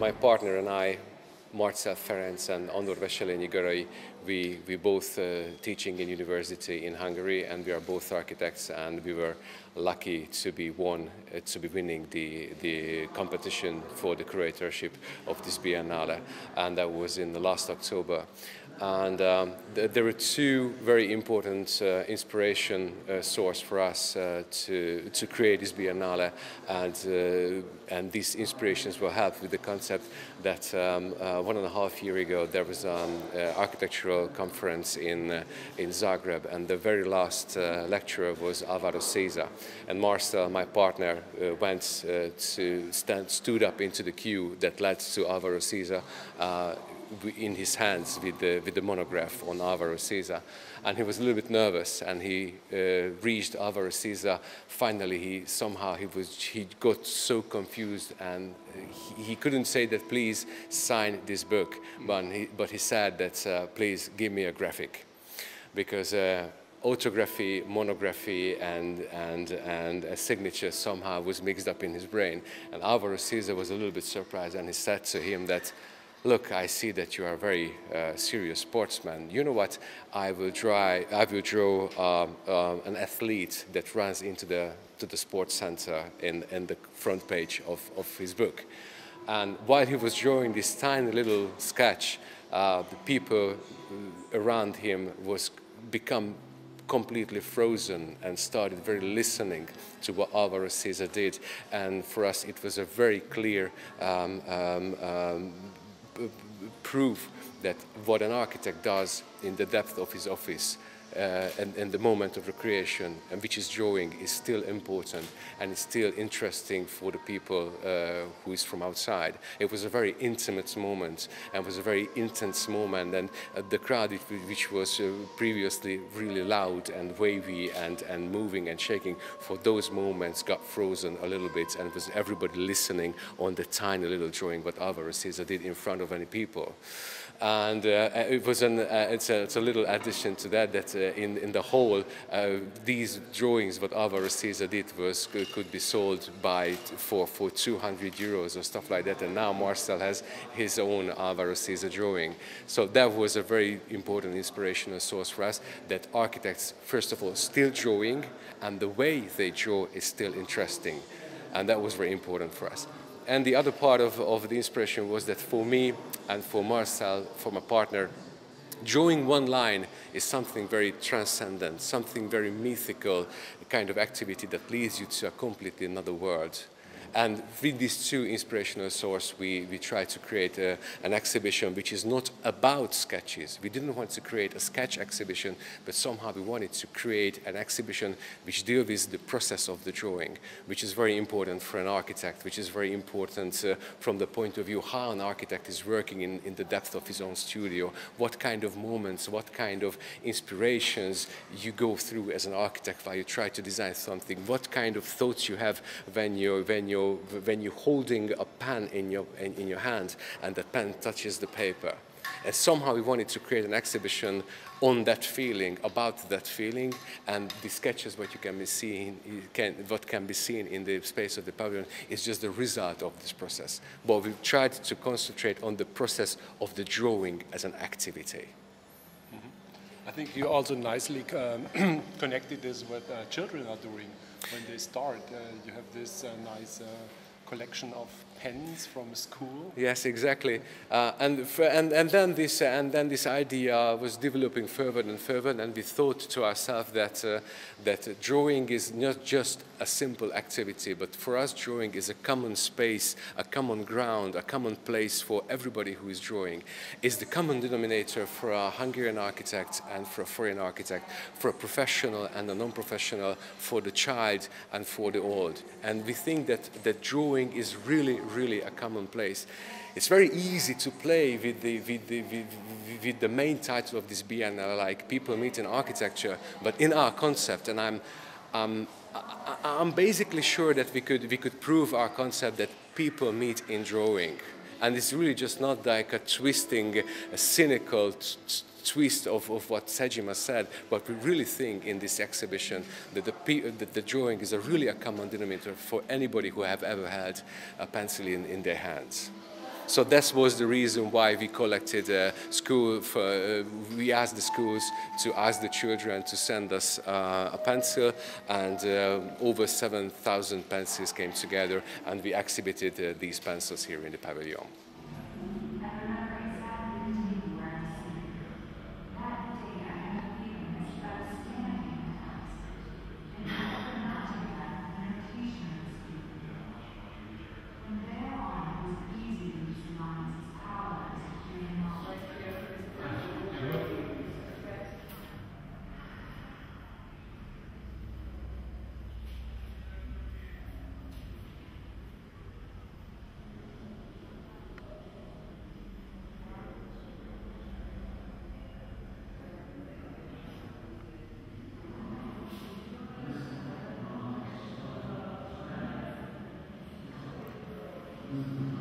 My partner and I, Marcel Ferenc and Andor Veselényi Garai, we both teaching in university in Hungary, and we are both architects, and we were lucky to be winning the competition for the curatorship of this Biennale, and that was in the last October. And there were two very important inspiration source for us to create this Biennale, and these inspirations were helped with the concept that 1.5 years ago there was an architectural conference in Zagreb, and the very last lecturer was Alvaro Siza, and Marcel, my partner, stood up into the queue that led to Alvaro Siza in his hands with the monograph on Alvaro Siza, and he was a little bit nervous, and he reached Alvaro Siza. Finally, he got so confused, and he couldn't say that please sign this book, but he said that please give me a graphic, because autography, monography, and a signature somehow was mixed up in his brain. And Alvaro Siza was a little bit surprised, and he said to him that, look, I see that you are a very serious sportsman. You know what? I will draw an athlete that runs into the sports center in the front page of his book. And while he was drawing this tiny little sketch, the people around him become completely frozen and started very listening to what Alvaro Siza did. And for us, it was a very clear proof that what an architect does in the depth of his office and the moment of recreation, and which is drawing, is still important and it's still interesting for the people who is from outside. It was a very intimate moment, and was a very intense moment, and the crowd, which was previously really loud and wavy and moving and shaking, for those moments got frozen a little bit, and was everybody listening on the tiny little drawing what Alvaro Siza did in front of any people. And it was it's a little addition to that in the whole, these drawings what Alvaro Siza did could be sold for 200 euros or stuff like that, and now Marcel has his own Alvaro Siza drawing. So that was a very important inspirational source for us, that architects, first of all, still drawing, and the way they draw is still interesting, and that was very important for us. And the other part of the inspiration was that for me and for Marcel, for my partner, drawing one line is something very transcendent, something very mythical, kind of activity that leads you to a completely another world. And with these two inspirational sources, we tried to create an exhibition which is not about sketches. We didn't want to create a sketch exhibition, but somehow we wanted to create an exhibition which deals with the process of the drawing, which is very important for an architect, which is very important from the point of view how an architect is working in the depth of his own studio, what kind of moments, what kind of inspirations you go through as an architect while you try to design something, what kind of thoughts you have when you're holding a pen in your hand and the pen touches the paper. And somehow we wanted to create an exhibition on that feeling, about that feeling, and the sketches what can be seen in the space of the pavilion is just the result of this process. But we've tried to concentrate on the process of the drawing as an activity. I think you also nicely connected this with children are doing. When they start, you have this nice collection of pens from school. Yes, exactly. And then this idea was developing further and further, and we thought to ourselves that drawing is not just a simple activity, but for us drawing is a common space, a common ground, a common place for everybody who is drawing. It's the common denominator for a Hungarian architect and for a foreign architect, for a professional and a non-professional, for the child and for the old. And we think that drawing is really a common place. It's very easy to play with the main title of this Biennale, like People Meet in Architecture, but in our concept, and I'm basically sure that we could prove our concept that people meet in drawing. And it's really just not like a twisting, a cynical twist of what Sejima said, but we really think in this exhibition that the drawing is really a common denominator for anybody who have ever had a pencil in their hands. So that was the reason why we collected we asked the schools to ask the children to send us a pencil, and over 7,000 pencils came together, and we exhibited these pencils here in the pavilion. Mm-hmm.